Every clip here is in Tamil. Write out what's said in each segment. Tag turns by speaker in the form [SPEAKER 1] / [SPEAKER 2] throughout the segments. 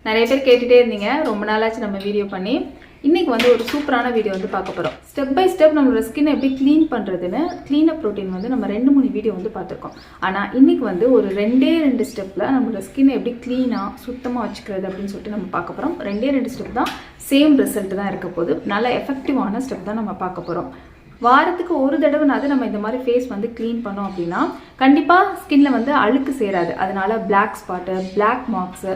[SPEAKER 1] நிறைய பேர் கேட்டுட்டே இருந்தீங்க, ரொம்ப நாளாச்சு நம்ம வீடியோ பண்ணி. இன்றைக்கி வந்து ஒரு சூப்பரான வீடியோ வந்து பார்க்க போகிறோம். ஸ்டெப் பை ஸ்டெப் நம்மளோட ஸ்கின் எப்படி க்ளீன் பண்ணுறதுன்னு க்ளீனப் ரொட்டீன் வந்து நம்ம 2-3 வீடியோ வந்து பார்த்துருக்கோம். ஆனால் இன்றைக்கி வந்து ஒரு 2 ஸ்டெப்பில் நம்மளோட ஸ்கின்னை எப்படி க்ளீனாக சுத்தமாக வச்சுக்கிறது அப்படின்னு சொல்லிட்டு நம்ம பார்க்க போகிறோம். 2 ஸ்டெப் தான், சேம் ரிசல்ட் தான் இருக்க போகுது. நல்ல எஃபெக்டிவான ஸ்டெப் தான் நம்ம பார்க்க போகிறோம். வாரத்துக்கு ஒரு தடவைனாவது நம்ம இந்த மாதிரி ஃபேஸ் வந்து க்ளீன் பண்ணோம் அப்படின்னா கண்டிப்பாக ஸ்கின்ல வந்து அழுக்கு சேராது. அதனால பிளாக் ஸ்பாட்டு, பிளாக் மார்க்ஸு,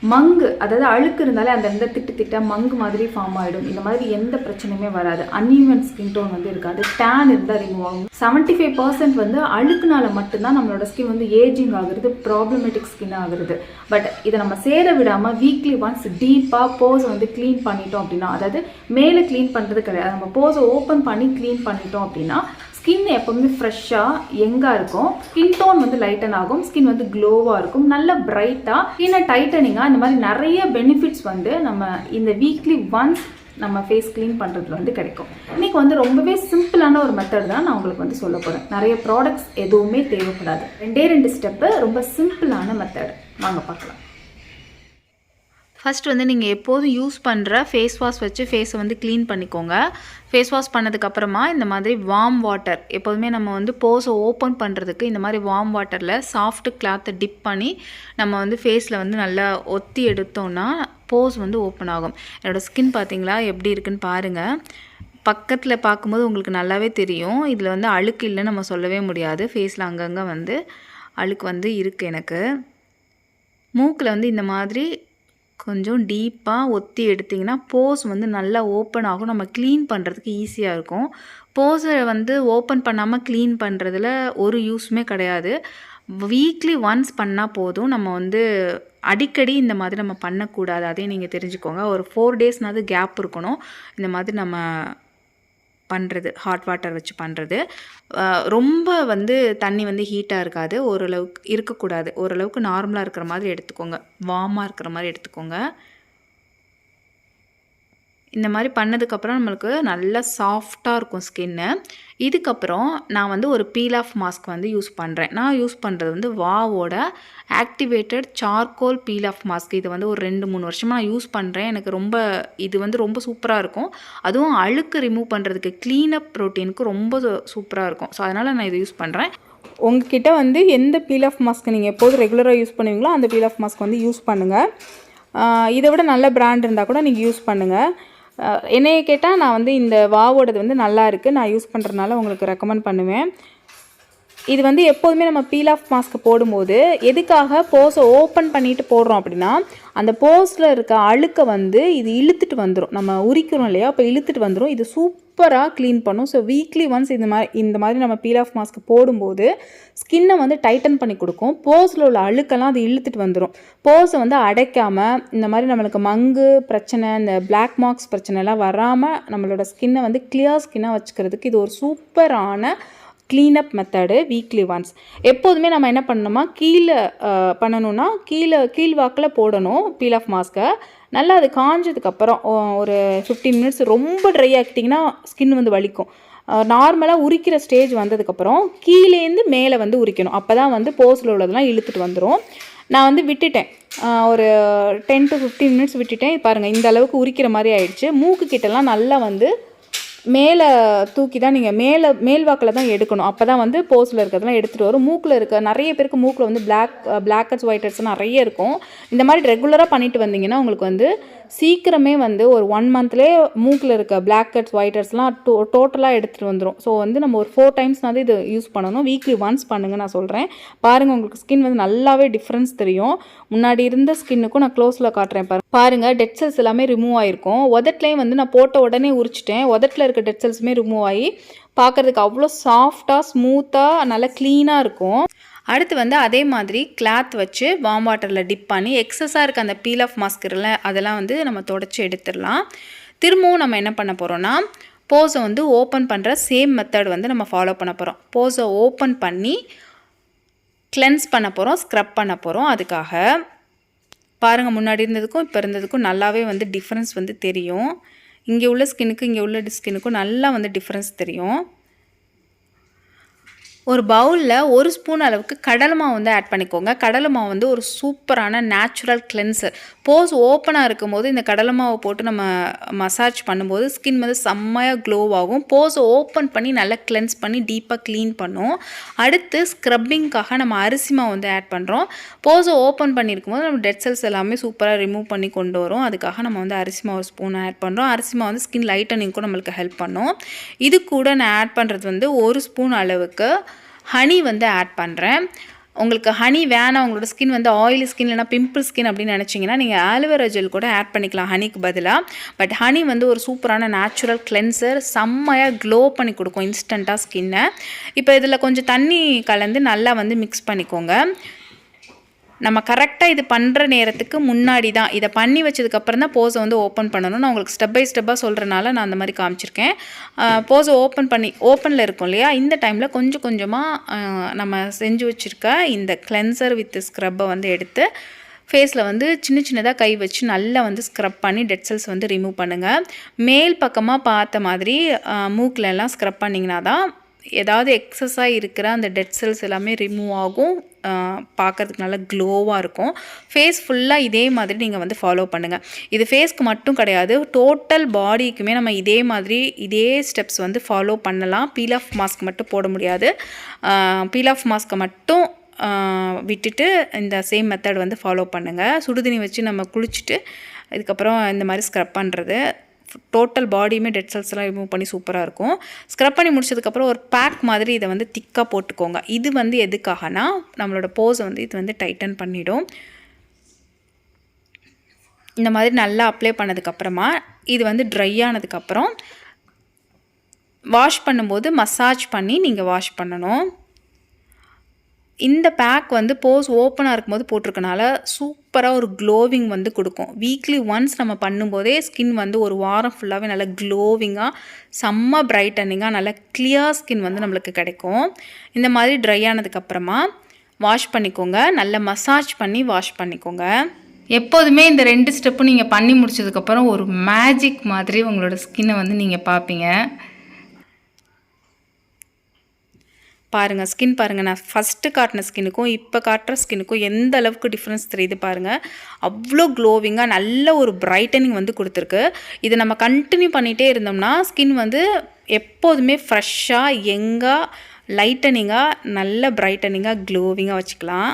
[SPEAKER 1] மங்கு, அதாவது அழுக்கு இருந்தாலே அந்த இடத்துல திட்ட மங்கு மாதிரி ஃபார்ம் ஆகிடும். இந்த மாதிரி எந்த பிரச்சனையுமே வராது. அன்ஈவன் ஸ்கின் டோன் வந்து இருக்காது. டேன் இருந்தால் ரிமூவ் ஆகும். 75% வந்து அழுக்குனால மட்டும்தான் நம்மளோட ஸ்கின் வந்து ஏஜிங் ஆகுறது, ப்ராப்ளமேட்டிக் ஸ்கின் ஆகுறது. பட் இதை நம்ம சேர விடாமல் வீக்லி ஒன்ஸ் டீப்பாக போஸை வந்து க்ளீன் பண்ணிட்டோம் அப்படின்னா, அதாவது மேலே க்ளீன் பண்ணுறது கிடையாது, நம்ம போஸை ஓப்பன் பண்ணி க்ளீன் பண்ணிட்டோம் அப்படின்னா ஸ்கின் எப்போவுமே ஃப்ரெஷ்ஷாக யங்காக இருக்கும். ஸ்கின் டோன் வந்து லைட்டன் ஆகும். ஸ்கின் வந்து க்ளோவாக இருக்கும். நல்ல பிரைட்டாக, ஸ்கின்னை டைட்டனிங்காக, இந்த மாதிரி நிறைய பெனிஃபிட்ஸ் வந்து நம்ம இந்த வீக்லி ஒன்ஸ் நம்ம ஃபேஸ் க்ளீன் பண்ணுறதுல வந்து கிடைக்கும். இன்றைக்கி வந்து ரொம்பவே சிம்பிளான ஒரு மெத்தட் தான் நான் உங்களுக்கு வந்து சொல்ல போகிறேன். நிறைய ப்ராடக்ட்ஸ் எதுவுமே தேவைப்படாது. 2 ஸ்டெப்பு, ரொம்ப சிம்பிளான மெத்தட். வாங்க பார்க்கலாம். ஃபஸ்ட் வந்து நீங்கள் எப்போதும் யூஸ் பண்ணுற ஃபேஸ் வாஷ் வச்சு ஃபேஸை வந்து க்ளீன் பண்ணிக்கோங்க. ஃபேஸ் வாஷ் பண்ணதுக்கப்புறமா இந்த மாதிரி வார்ம் வாட்டர், எப்போதுமே நம்ம வந்து போஸை ஓப்பன் பண்ணுறதுக்கு இந்த மாதிரி வார்ம் வாட்டரில் சாஃப்ட் கிளாத்தை டிப் பண்ணி நம்ம வந்து ஃபேஸில் வந்து நல்லா ஒத்தி எடுத்தோன்னா போஸ் வந்து ஓப்பன் ஆகும். என்னோடய ஸ்கின் பார்த்தீங்களா எப்படி இருக்குன்னு பாருங்கள். பக்கத்தில் பார்க்கும்போது உங்களுக்கு நல்லாவே தெரியும். இதில் வந்து அழுக்கு இல்லைன்னு நம்ம சொல்லவே முடியாது. ஃபேஸில் அங்கங்கே வந்து அழுக்கு வந்து இருக்குது. எனக்கு மூக்கில் வந்து இந்த மாதிரி கொஞ்சம் டீப்பாக ஒத்தி எடுத்திங்கன்னா போஸ் வந்து நல்லா ஓப்பன் ஆகும். நம்ம க்ளீன் பண்ணுறதுக்கு ஈஸியாக இருக்கும். போஸை வந்து ஓப்பன் பண்ணாமல் க்ளீன் பண்ணுறதுல ஒரு யூஸுமே கிடையாது. வீக்லி ஒன்ஸ் பண்ணால் போதும். நம்ம வந்து அடிக்கடி இந்த மாதிரி நம்ம பண்ணக்கூடாது. அதையும் நீங்கள் தெரிஞ்சுக்கோங்க. ஒரு 4 டேஸ்னாவது கேப் இருக்கணும் இந்த மாதிரி நம்ம பண்ணுறது. ஹாட் வாட்டர் வச்சு பண்ணுறது. ரொம்ப வந்து தண்ணி வந்து ஹீட்டாக இருக்காது, ஓரளவுக்கு இருக்கக்கூடாது. ஓரளவுக்கு நார்மலாக இருக்கிற மாதிரி எடுத்துக்கோங்க. வார்மாக இருக்கிற மாதிரி எடுத்துக்கோங்க. இந்த மாதிரி பண்ணதுக்கப்புறம் நம்மளுக்கு நல்லா சாஃப்டாக இருக்கும் ஸ்கின்னு. இதுக்கப்புறம் நான் வந்து ஒரு பீல் ஆஃப் மாஸ்க் வந்து யூஸ் பண்ணுறேன். நான் யூஸ் பண்ணுறது வந்து வாவோட activated charcoal peel off mask. இது வந்து ஒரு 2-3 வருஷமாக நான் யூஸ் பண்ணுறேன். எனக்கு இது வந்து ரொம்ப சூப்பராக இருக்கும். அதுவும் அழுக்கு ரிமூவ் பண்ணுறதுக்கு, க்ளீனப் ப்ரோட்டீனுக்கு ரொம்ப சூப்பராக இருக்கும். ஸோ அதனால் நான் இதை யூஸ் பண்ணுறேன். உங்ககிட்ட வந்து எந்த பீல் ஆஃப் மாஸ்க் நீங்கள் எப்போதும் ரெகுலராக யூஸ் பண்ணுவீங்களோ அந்த பீல் ஆஃப் மாஸ்க் வந்து யூஸ் பண்ணுங்கள். இதை விட நல்ல பிராண்ட் இருந்தால் கூட நீங்கள் யூஸ் பண்ணுங்கள். என்னைய கேட்டால் நான் வந்து இந்த வாவோடது வந்து நல்லா இருக்குது, நான் யூஸ் பண்ணுறதுனால உங்களுக்கு ரெக்கமெண்ட் பண்ணுவேன். இது வந்து எப்போதுமே நம்ம பீல் ஆஃப் மாஸ்க் போடும்போது எதுக்காக போஸை ஓப்பன் பண்ணிவிட்டு போடுறோம் அப்படின்னா, அந்த போஸில் இருக்க அழுக்கை வந்து இது இழுத்துட்டு வந்துடும். நம்ம உரிக்கிறோம் இல்லையா, அப்போ இழுத்துட்டு வந்துடும். இது சூப்பராக க்ளீன் பண்ணும். ஸோ வீக்லி ஒன்ஸ் இந்த மாதிரி நம்ம பீல் ஆஃப் மாஸ்க் போடும்போது ஸ்கின்னை வந்து டைட்டன் பண்ணி கொடுக்கும். போஸில் உள்ள அழுக்கெல்லாம் அது இழுத்துட்டு வந்துடும். போஸை வந்து அடைக்காமல் இந்த மாதிரி நம்மளுக்கு மங்கு பிரச்சனை, இந்த பிளாக் மார்க்ஸ் பிரச்சனைலாம் வராமல் நம்மளோட ஸ்கின்னை வந்து கிளியர் ஸ்கின்னாக வச்சுக்கிறதுக்கு இது ஒரு சூப்பரான க்ளீனப் மெத்தடு. வீக்லி ஒன்ஸ் எப்போதுமே நம்ம என்ன பண்ணணுமா, கீழே பண்ணணும்னா கீழ் வாக்கில் போடணும் பீல் ஆஃப் மாஸ்க்கை. நல்லா அது காஞ்சதுக்கப்புறம் ஒரு 15 மினிட்ஸ் ரொம்ப ட்ரை ஆக்கிட்டிங்கன்னா ஸ்கின் வந்து வலிக்கும். நார்மலாக உரிக்கிற ஸ்டேஜ் வந்ததுக்கப்புறம் கீழேருந்து மேலே வந்து உரிக்கணும். அப்போ தான் வந்து போஸில் உள்ளதெல்லாம் இழுத்துட்டு வந்துடும். நான் வந்து விட்டுட்டேன், ஒரு 10 to 15 மினிட்ஸ் விட்டுட்டேன். பாருங்கள், இந்த அளவுக்கு உரிக்கிற மாதிரி ஆயிடுச்சு. மூக்கு கிட்டலாம் நல்லா வந்து மேலே தூக்கி தான் நீங்கள் மேல் வாக்கில் தான் எடுக்கணும். அப்போ தான் வந்து போஸில் இருக்கிறதெல்லாம் எடுத்துகிட்டு வரும். மூக்கில் இருக்க நிறைய பேருக்கு மூக்கில் வந்து பிளாக் ஹெட்ஸ், ஒயிட் ஹெட்ஸ் நிறைய இருக்கும். இந்த மாதிரி ரெகுலராக பண்ணிட்டு வந்தீங்கன்னா உங்களுக்கு வந்து சீக்கிரமே வந்து ஒரு 1 மந்த்லேயே மூக்கில் இருக்க பிளாக் ஹெட்ஸ், ஒயிட் ஹெட்ஸ்லாம் டோட்டலாக எடுத்துகிட்டு வந்துடும். ஸோ வந்து நம்ம ஒரு 4 டைம்ஸ்னாவது இது யூஸ் பண்ணணும். வீக்லி ஒன்ஸ் பண்ணுங்கள் நான் சொல்கிறேன். பாருங்கள், உங்களுக்கு ஸ்கின் வந்து நல்லாவே டிஃப்ரென்ஸ் தெரியும். முன்னாடி இருந்த ஸ்கின்னுக்கும் நான் க்ளோஸில் காட்டுறேன் பாருங்கள். டெட் செல்ஸ் எல்லாமே ரிமூவ் ஆகிருக்கும். உதட்லேயும் வந்து நான் போட்ட உடனே உரிச்சிட்டேன். உதட்டில் இருக்க டெட் செல்ஸுமே ரிமூவ் ஆகி பார்க்குறதுக்கு அவ்வளோ சாஃப்டாக, ஸ்மூத்தாக, நல்லா க்ளீனாக இருக்கும். அடுத்து வந்து அதே மாதிரி கிளாத் வச்சு வார்ம் வாட்டரில் டிப் பண்ணி எக்ஸஸாக இருக்க அந்த பீல் ஆஃப் மாஸ்கில் அதெல்லாம் வந்து நம்ம தொடச்சி எடுத்துடலாம். திரும்பவும் நம்ம என்ன பண்ண போகிறோன்னா, போஸை வந்து ஓப்பன் பண்ணுற சேம் மெத்தட் வந்து நம்ம ஃபாலோ பண்ண போகிறோம். போஸை ஓப்பன் பண்ணி கிளென்ஸ் பண்ண போகிறோம், ஸ்க்ரப் பண்ண போகிறோம். அதுக்காக பாருங்கள், முன்னாடி இருந்ததுக்கும் இப்போ இருந்ததுக்கும் நல்லாவே வந்து டிஃப்ரென்ஸ் வந்து தெரியும். இங்கே உள்ள ஸ்கின்னுக்கும் இங்கே உள்ள ஸ்கின்னுக்கும் நல்லா வந்து டிஃப்ரென்ஸ் தெரியும். ஒரு பவுலில் 1 ஸ்பூன் அளவுக்கு கடலை மாவு வந்து ஆட் பண்ணிக்கோங்க. கடலை மாவு வந்து ஒரு சூப்பரான நேச்சுரல் கிளென்சர். போஸ் ஓப்பனாக இருக்கும்போது இந்த கடலை மாவை போட்டு நம்ம மசாஜ் பண்ணும்போது ஸ்கின் வந்து செம்மையாக க்ளோ ஆகும். போஸை ஓப்பன் பண்ணி நல்லா கிளென்ஸ் பண்ணி டீப்பாக க்ளீன் பண்ணும். அடுத்து ஸ்க்ரப்பிங்காக நம்ம அரிசி மாவு வந்து ஆட் பண்ணுறோம். போஸை ஓப்பன் பண்ணியிருக்கும் போது நம்ம டெட் செல்ஸ் எல்லாமே சூப்பராக ரிமூவ் பண்ணி கொண்டு வரும். அதுக்காக நம்ம வந்து அரிசி மாவு ஸ்பூன் ஆட் பண்ணுறோம். அரிசி மாவு வந்து ஸ்கின் லைட்டனிங்க்கும் நம்மளுக்கு ஹெல்ப் பண்ணும். இது கூட நான் ஆட் பண்ணுறது வந்து 1 ஸ்பூன் அளவுக்கு ஹனி வந்து ஆட் பண்ணுறேன். உங்களுக்கு ஹனி வேணாம், உங்களோட ஸ்கின் வந்து ஆயிலி ஸ்கின் இல்லைனா பிம்பிள் ஸ்கின் அப்படின்னு நினச்சிங்கன்னா நீங்கள் ஆலோவேரா ஜெல் கூட ஆட் பண்ணிக்கலாம் ஹனிக்கு பதிலாக. பட் ஹனி வந்து ஒரு சூப்பரான நேச்சுரல் கிளென்சர், செம்மையாக க்ளோ பண்ணி கொடுக்கும் இன்ஸ்டண்ட்டாக ஸ்கின்னை. இப்போ இதில் கொஞ்சம் தண்ணி கலந்து நல்லா வந்து மிக்ஸ் பண்ணிக்கோங்க. நம்ம கரெக்டாக இது பண்ணுற நேரத்துக்கு முன்னாடி தான், இதை பண்ணி வச்சதுக்கப்புறம் தான் போஸை வந்து ஓப்பன் பண்ணணும். நான் உங்களுக்கு ஸ்டெப் பை ஸ்டெப்பாக சொல்கிறனால நான் அந்த மாதிரி காமிச்சிருக்கேன். போஸை ஓப்பனில் இருக்கும் இல்லையா, இந்த டைமில் கொஞ்சம் கொஞ்சமாக நம்ம செஞ்சு வச்சுருக்க இந்த கிளென்சர் வித் ஸ்க்ரப்பை வந்து எடுத்து ஃபேஸில் வந்து சின்ன சின்னதாக கை வச்சு நல்லா வந்து ஸ்க்ரப் பண்ணி டெட் செல்ஸ் வந்து ரிமூவ் பண்ணுங்கள். மேல் பக்கமாக பார்த்த மாதிரி மூக்கிலெல்லாம் ஸ்க்ரப் பண்ணிங்கன்னா தான் ஏதாவது எக்ஸஸாக இருக்கிற அந்த டெட் செல்ஸ் எல்லாமே ரிமூவ் ஆகும். பார்க்குறதுக்கு நல்லா க்ளோவாக இருக்கும். ஃபேஸ் ஃபுல்லாக இதே மாதிரி நீங்கள் வந்து ஃபாலோ பண்ணுங்கள். இது ஃபேஸ்க்கு மட்டும் கிடையாது, டோட்டல் பாடிக்குமே நம்ம இதே மாதிரி இதே ஸ்டெப்ஸ் வந்து ஃபாலோ பண்ணலாம். பீல் ஆஃப் மாஸ்க் மட்டும் போட முடியாது. பீல் ஆஃப் மாஸ்க்கை மட்டும் விட்டுட்டு இந்த சேம் மெத்தட் வந்து ஃபாலோ பண்ணுங்கள். சுடுதண்ணி வச்சு நம்ம குளிச்சுட்டு இதுக்கப்புறம் இந்த மாதிரி ஸ்க்ரப் பண்ணுறது டோட்டல் பாடியுமே டெட் செல்ஸ்லாம் ரிமூவ் பண்ணி சூப்பராக இருக்கும். ஸ்க்ரப் பண்ணி முடிச்சதுக்கப்புறம் ஒரு பேக் மாதிரி இதை வந்து திக்காக போட்டுக்கோங்க. இது வந்து எதுக்காகனா நம்மளோட போஸை வந்து இது வந்து டைட்டன் பண்ணிடும். இந்த மாதிரி நல்லா அப்ளை பண்ணதுக்கப்புறமா இது வந்து ட்ரை ஆனதுக்கப்புறம் வாஷ் பண்ணும்போது மசாஜ் பண்ணி நீங்கள் வாஷ் பண்ணணும். இந்த பேக் வந்து போஸ் ஓப்பனாக இருக்கும்போது போட்டிருக்கனால சூப்பராக ஒரு க்ளோவிங் வந்து கொடுக்கும். வீக்லி ஒன்ஸ் நம்ம பண்ணும்போதே ஸ்கின் வந்து ஒரு வாரம் ஃபுல்லாகவே நல்லா க்ளோவிங்காக செம்ம பிரைட்டனிங்காக நல்லா கிளியர் ஸ்கின் வந்து நம்மளுக்கு கிடைக்கும். இந்த மாதிரி ட்ரை ஆனதுக்கப்புறமா வாஷ் பண்ணிக்கோங்க. நல்லா மசாஜ் பண்ணி வாஷ் பண்ணிக்கோங்க. எப்போதுமே இந்த 2 ஸ்டெப்பும் நீங்கள் பண்ணி முடிச்சதுக்கப்புறம் ஒரு மேஜிக் மாதிரி உங்களோட ஸ்கின்னை வந்து நீங்கள் பார்ப்பீங்க. பாருங்கள், ஸ்கின் பாருங்கள். நான் ஃபஸ்ட்டு காட்டின ஸ்கின்னுக்கும் இப்போ காட்டுற ஸ்கின்னுக்கும் எந்த அளவுக்கு டிஃப்ரென்ஸ் தெரியுது பாருங்கள். அவ்வளோ க்ளோவிங்காக நல்ல ஒரு பிரைட்டனிங் வந்து கொடுத்துருக்கு. இதை நம்ம கண்டினியூ பண்ணிகிட்டே இருந்தோம்னா ஸ்கின் வந்து எப்போதுமே ஃப்ரெஷ்ஷாக யங்காக லைட்டனிங்காக நல்ல பிரைட்டனிங்காக க்ளோவிங்காக வச்சுக்கலாம்.